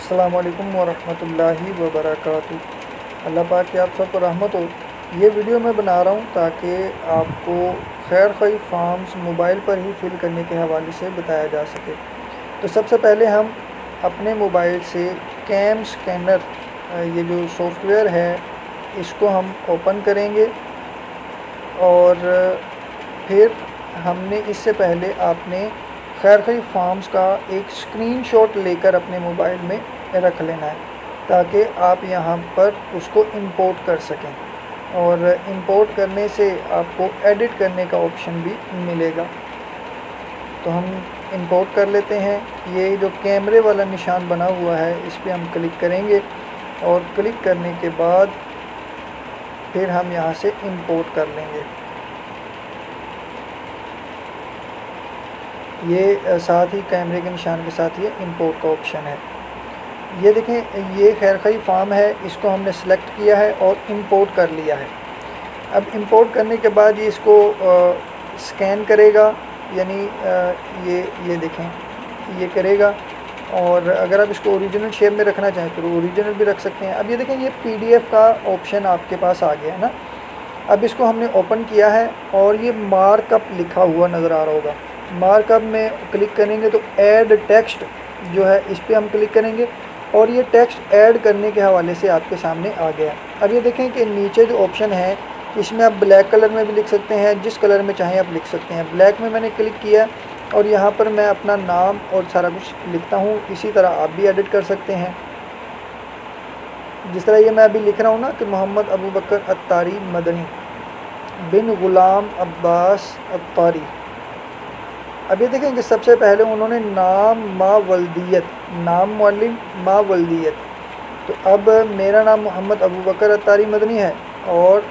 अस्सलाम वालेकुम वरहमतुल्लाहि वबरकातुहू। अल्लाह पाक की आप सबको रहमत हो। ये वीडियो मैं बना रहा हूँ ताकि आपको खैर खई फॉर्म्स मोबाइल पर ही फ़िल करने के हवाले से बताया जा सके। तो सबसे पहले हम अपने मोबाइल से कैम स्कैनर ये जो सॉफ्टवेयर है इसको हम ओपन करेंगे और फिर हमने इससे पहले आपने खैर खई फॉर्म्स का एक स्क्रीनशॉट लेकर अपने मोबाइल में रख लेना है ताकि आप यहाँ पर उसको इंपोर्ट कर सकें, और इंपोर्ट करने से आपको एडिट करने का ऑप्शन भी मिलेगा। तो हम इंपोर्ट कर लेते हैं। ये जो कैमरे वाला निशान बना हुआ है इस पर हम क्लिक करेंगे और क्लिक करने के बाद फिर हम यहाँ से इंपोर्ट कर लेंगे। ये साथ ही कैमरे के निशान के साथ ये इंपोर्ट का ऑप्शन है। ये देखें, ये खैर खई फॉर्म है, इसको हमने सेलेक्ट किया है और इंपोर्ट कर लिया है। अब इंपोर्ट करने के बाद ये इसको स्कैन करेगा, यानी ये देखें ये करेगा। और अगर आप इसको ओरिजिनल शेप में रखना चाहें तो ओरिजिनल भी रख सकते हैं। अब ये देखें, ये PDF का ऑप्शन आपके पास आ गया है ना। अब इसको हमने ओपन किया है और ये मार्कअप लिखा हुआ नज़र आ रहा होगा। मार्कअप में क्लिक करेंगे तो ऐड टेक्स्ट जो है इस पर हम क्लिक करेंगे और ये टेक्स्ट ऐड करने के हवाले से आपके सामने आ गया। अब ये देखें कि नीचे जो ऑप्शन है इसमें आप ब्लैक कलर में भी लिख सकते हैं, जिस कलर में चाहें आप लिख सकते हैं। ब्लैक में मैंने क्लिक किया और यहाँ पर मैं अपना नाम और सारा कुछ लिखता हूँ। इसी तरह आप भी एडिट कर सकते हैं। जिस तरह ये मैं अभी लिख रहा हूँ ना कि मोहम्मद अबू बकर अत्तारी मदनी बिन ग़ुलाम अब्बास अत्तारी। अब ये देखें कि सबसे पहले उन्होंने नाम मावल्दियत, नाम मुअल्लिम मावल्दियत। तो अब मेरा नाम मोहम्मद अबू बकर अत्तारी मदनी है और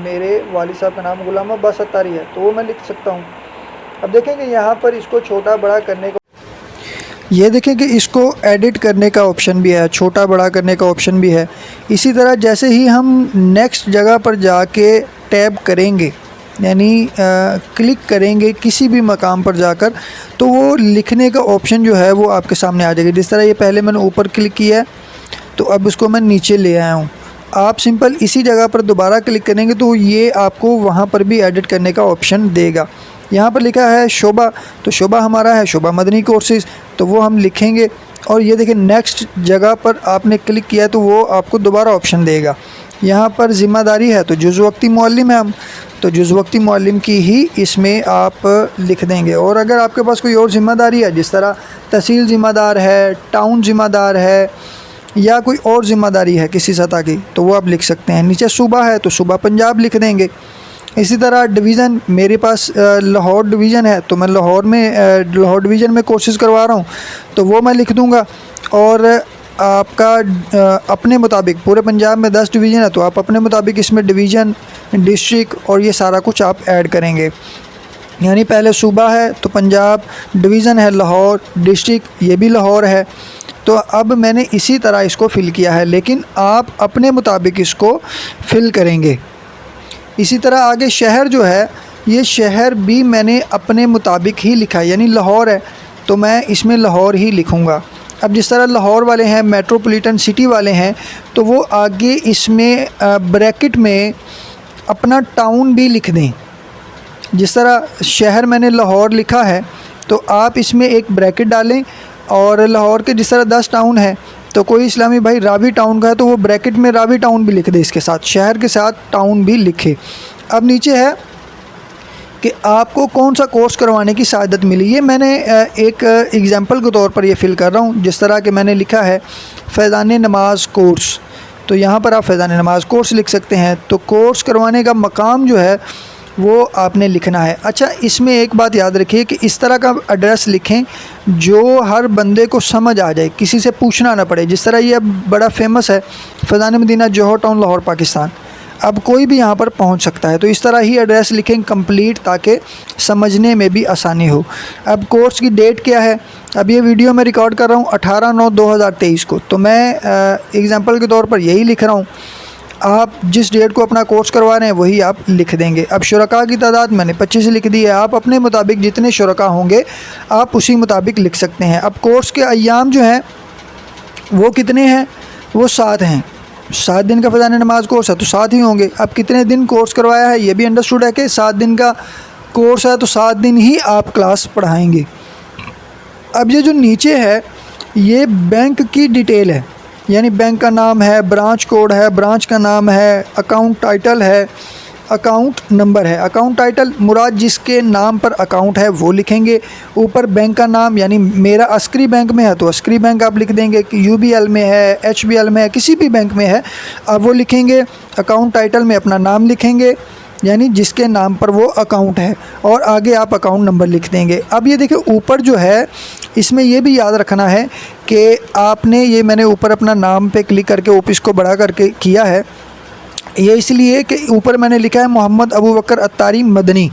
मेरे वालिद साहब का नाम ग़ुलाम अब्बास अत्तारी है, तो वो मैं लिख सकता हूँ। अब देखें कि यहाँ पर इसको छोटा बड़ा करने का, ये देखें कि इसको एडिट करने का ऑप्शन भी है, छोटा बड़ा करने का ऑप्शन भी है। इसी तरह जैसे ही हम नेक्स्ट जगह पर जाके टैब करेंगे, यानी क्लिक करेंगे किसी भी मकाम पर जाकर, तो वो लिखने का ऑप्शन जो है वो आपके सामने आ जाएगा। जिस तरह ये पहले मैंने ऊपर क्लिक किया है तो अब इसको मैं नीचे ले आया हूँ। आप सिंपल इसी जगह पर दोबारा क्लिक करेंगे तो ये आपको वहाँ पर भी एडिट करने का ऑप्शन देगा। यहाँ पर लिखा है शोभा, तो शोभा हमारा है शोभा मदनी कोर्सेज़, तो वो हम लिखेंगे। और ये देखिए नेक्स्ट जगह पर आपने क्लिक किया तो वो आपको दोबारा ऑप्शन देगा। यहाँ पर ज़िम्मेदारी है तो जुज़ वक्ती मुअल्लिम है हम, तो जुज़ वक्ती मुअल्लिम की ही इसमें आप लिख देंगे। और अगर आपके पास कोई और ज़िम्मेदारी है, जिस तरह तहसील ज़िम्मेदार है, टाउन ज़िम्मेदार है, या कोई और ज़िम्मेदारी है किसी सतह की, तो वो आप लिख सकते हैं। नीचे सूबा है तो सूबा पंजाब लिख देंगे। इसी तरह डिवीज़न, मेरे पास लाहौर डिवीज़न है तो मैं लाहौर डिवीज़न में कोर्सेज़ करवा रहा हूँ, तो वो मैं लिख दूँगा। और आपका अपने मुताबिक पूरे पंजाब में 10 डिवीज़न है तो आप अपने मुताबिक इसमें डिवीज़न, डिस्ट्रिक्ट और ये सारा कुछ आप ऐड करेंगे। यानी पहले सूबा है तो पंजाब, डिवीज़न है लाहौर, डिस्ट्रिक्ट ये भी लाहौर है। तो अब मैंने इसी तरह इसको फ़िल किया है, लेकिन आप अपने मुताबिक इसको फ़िल करेंगे। इसी तरह आगे शहर जो है, ये शहर भी मैंने अपने मुताबिक ही लिखा है, यानी लाहौर है तो मैं इसमें लाहौर ही लिखूँगा। अब जिस तरह लाहौर वाले हैं, मेट्रोपॉलिटन सिटी वाले हैं, तो वो आगे इसमें ब्रैकेट में अपना टाउन भी लिख दें। जिस तरह शहर मैंने लाहौर लिखा है तो आप इसमें एक ब्रैकेट डालें। और लाहौर के जिस तरह 10 टाउन है तो कोई इस्लामी भाई रावी टाउन का है तो वो ब्रैकेट में रावी टाउन भी लिख दे, इसके साथ शहर के साथ टाउन भी लिखे। अब नीचे है कि आपको कौन सा कोर्स करवाने की सआदत मिली। ये मैंने एक एग्ज़ाम्पल के तौर पर ये फ़िल कर रहा हूँ। जिस तरह कि मैंने लिखा है फैज़ान नमाज कोर्स, तो यहाँ पर आप फैज़ान नमाज कोर्स लिख सकते हैं। तो कोर्स करवाने का मकाम जो है वो आपने लिखना है। अच्छा, इसमें एक बात याद रखिए कि इस तरह का एड्रेस लिखें जो हर बंदे को समझ आ जाए, किसी से पूछना ना पड़े। जिस तरह ये बड़ा फेमस है फैज़ान मदीना जौहर टाउन लाहौर पाकिस्तान, अब कोई भी यहाँ पर पहुँच सकता है। तो इस तरह ही एड्रेस लिखें कंप्लीट, ताकि समझने में भी आसानी हो। अब कोर्स की डेट क्या है, अब ये वीडियो मैं रिकॉर्ड कर रहा हूँ 18/9/2023 को, तो मैं एग्ज़ाम्पल के तौर पर यही लिख रहा हूँ। आप जिस डेट को अपना कोर्स करवा रहे हैं वही आप लिख देंगे। अब शुरका की तादाद मैंने 25 लिख दी है। आप अपने मुताबिक जितने शुरका होंगे आप उसी मुताबिक लिख सकते हैं। अब कोर्स के अय्याम जो हैं वो कितने हैं? वो 7 हैं। 7 दिन का फ़ज़ान नमाज कोर्स है तो 7 ही होंगे। अब कितने दिन कोर्स करवाया है ये भी अंडरस्टूड है कि 7 दिन का कोर्स है तो 7 दिन ही आप क्लास पढ़ाएंगे। अब ये जो नीचे है ये बैंक की डिटेल है, यानी बैंक का नाम है, ब्रांच कोड है, ब्रांच का नाम है, अकाउंट टाइटल है, अकाउंट नंबर है। अकाउंट टाइटल मुराद जिसके नाम पर अकाउंट है वो लिखेंगे। ऊपर बैंक का नाम, यानी मेरा अस्करी बैंक में है तो अस्करी बैंक आप लिख देंगे कि UBL में है, HBL में है, किसी भी बैंक में है आप वो लिखेंगे। अकाउंट टाइटल में अपना नाम लिखेंगे, यानी जिसके नाम पर वो अकाउंट है, और आगे आप अकाउंट नंबर लिख देंगे। अब ये देखिए ऊपर जो है इसमें ये भी याद रखना है कि आपने ये, मैंने ऊपर अपना नाम पे क्लिक करके ऑफिस को बड़ा करके किया है, ये इसलिए कि ऊपर मैंने लिखा है मोहम्मद अबू बकर अत्तारी मदनी।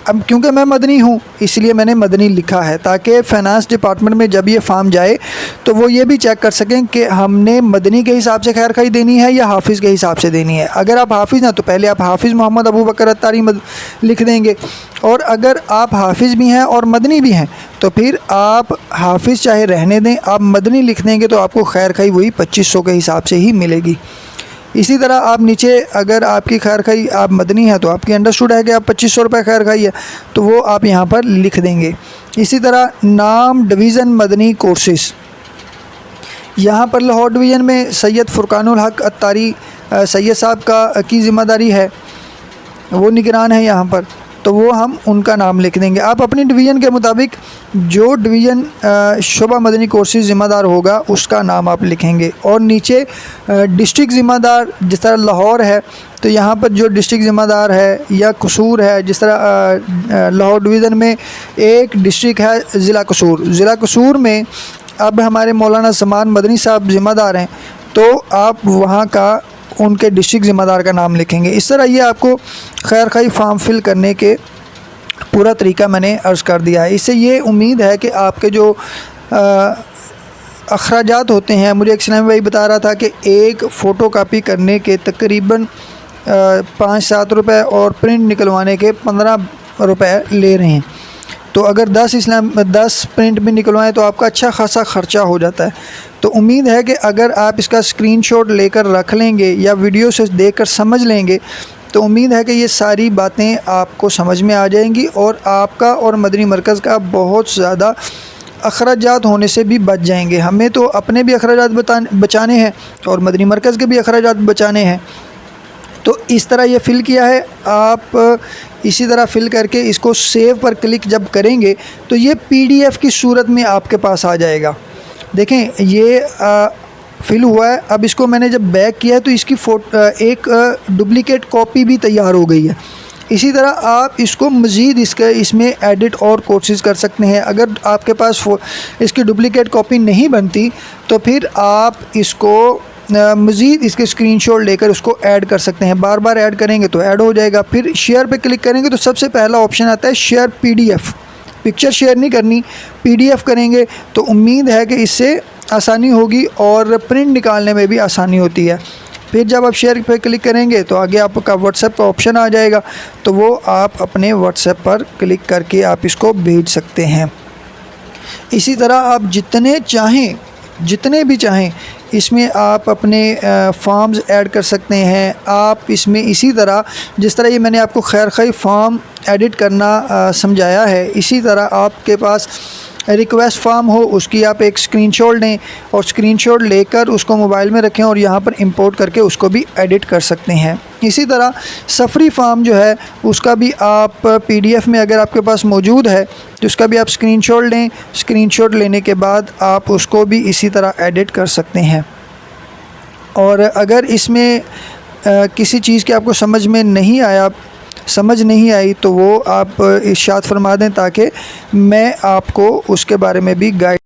अब क्योंकि मैं मदनी हूँ इसलिए मैंने मदनी लिखा है, ताकि फ़ाइनेंस डिपार्टमेंट में जब ये फॉर्म जाए तो वो ये भी चेक कर सकें कि हमने मदनी के हिसाब से खैर खाई देनी है या हाफिज़ के हिसाब से देनी है। अगर आप हाफिज़ हैं तो पहले आप हाफिज़ मोहम्मद अबू बकर अत्तारी लिख देंगे, और अगर आप हाफिज़ भी हैं और मदनी भी हैं तो फिर आप हाफिज़ चाहे रहने दें, आप मदनी लिख देंगे तो आपको खैर खाई वही 2500 के हिसाब से ही मिलेगी। इसी तरह आप नीचे अगर आपकी खैर खाई आप मदनी है तो आपकी अंडरस्टूड है कि आप 2500 रुपये खैर खाई है तो वो आप यहाँ पर लिख देंगे। इसी तरह नाम डिवीज़न मदनी कोर्सेज़, यहाँ पर लाहौर डिवीज़न में सैयद फुरकानुल हक अत्तारी सैयद साहब की ज़िम्मेदारी है, वो निगरान है यहाँ पर, तो वो हम उनका नाम लिख देंगे। आप अपनी डिवीज़न के मुताबिक जो डिवीज़न शोबा मदनी कोर्सेज़ ज़िम्मेदार होगा उसका नाम आप लिखेंगे। और नीचे डिस्ट्रिक्ट ज़िम्मेदार, जिस तरह लाहौर है तो यहाँ पर जो डिस्ट्रिक्ट ज़िम्मेदार है, या कसूर है, जिस तरह लाहौर डिवीज़न में एक डिस्ट्रिक्ट है ज़िला कसूर, ज़िला कसूर में अब हमारे मौलाना ज़मान मदनी साहब ज़िम्मेदार हैं तो आप वहाँ का उनके डिस्ट्रिक्ट ज़िम्मेदार का नाम लिखेंगे। इस तरह ये आपको खैर खाई फॉर्म फिल करने के पूरा तरीका मैंने अर्ज़ कर दिया है। इससे ये उम्मीद है कि आपके जो अखराजात होते हैं, मुझे एक इस्लामी भाई बता रहा था कि एक फ़ोटो कापी करने के तकरीबन 5-7 रुपये और प्रिंट निकलवाने के 15 रुपये ले रहे हैं। तो अगर 10 प्रिंट भी निकलवाएं तो आपका अच्छा खासा ख़र्चा हो जाता है। तो उम्मीद है कि अगर आप इसका स्क्रीनशॉट लेकर रख लेंगे या वीडियो से देखकर समझ लेंगे तो उम्मीद है कि ये सारी बातें आपको समझ में आ जाएंगी और आपका और मदनी मरकज़ का बहुत ज़्यादा अखराजात होने से भी बच जाएंगे। हमें तो अपने भी अखराजात बचाने हैं और मदनी मरकज़ के भी अखराजात बचाने हैं। तो इस तरह ये फ़िल किया है। आप इसी तरह फ़िल करके इसको सेव पर क्लिक जब करेंगे तो ये PDF की सूरत में आपके पास आ जाएगा। देखें ये फ़िल हुआ है। अब इसको मैंने जब बैक किया है तो इसकी एक डुप्लिकेट कॉपी भी तैयार हो गई है। इसी तरह आप इसको मज़ीद इसमें एडिट और कोर्सेज़ कर सकते हैं। अगर आपके पास इसकी डुप्लिकेट कॉपी नहीं बनती तो फिर आप इसको मज़ीद इसके स्क्रीनशॉट लेकर उसको ऐड कर सकते हैं। बार बार ऐड करेंगे तो ऐड हो जाएगा। फिर शेयर पे क्लिक करेंगे तो सबसे पहला ऑप्शन आता है शेयर PDF। पिक्चर शेयर नहीं करनी, PDF करेंगे तो उम्मीद है कि इससे आसानी होगी और प्रिंट निकालने में भी आसानी होती है। फिर जब आप शेयर पे क्लिक करेंगे तो आगे आपका व्हाट्सएप का ऑप्शन आ जाएगा, तो वो आप अपने व्हाट्सएप पर क्लिक करके आप इसको भेज सकते हैं। इसी तरह आप जितने चाहें, जितने भी चाहें इसमें आप अपने फॉर्म्स ऐड कर सकते हैं। आप इसमें इसी तरह जिस तरह ये मैंने आपको खैर खाई फॉर्म एडिट करना समझाया है, इसी तरह आपके पास रिक्वेस्ट फॉर्म हो उसकी आप एक स्क्रीनशॉट लें और स्क्रीनशॉट लेकर उसको मोबाइल में रखें और यहाँ पर इंपोर्ट करके उसको भी एडिट कर सकते हैं। इसी तरह सफरी फॉर्म जो है उसका भी आप PDF में अगर आपके पास मौजूद है तो उसका भी आप स्क्रीनशॉट लें। स्क्रीनशॉट लेने के बाद आप उसको भी इसी तरह एडिट कर सकते हैं। और अगर इसमें किसी चीज़ की आपको समझ नहीं आई तो वो आप इरशाद फरमा दें ताकि मैं आपको उसके बारे में भी गाइड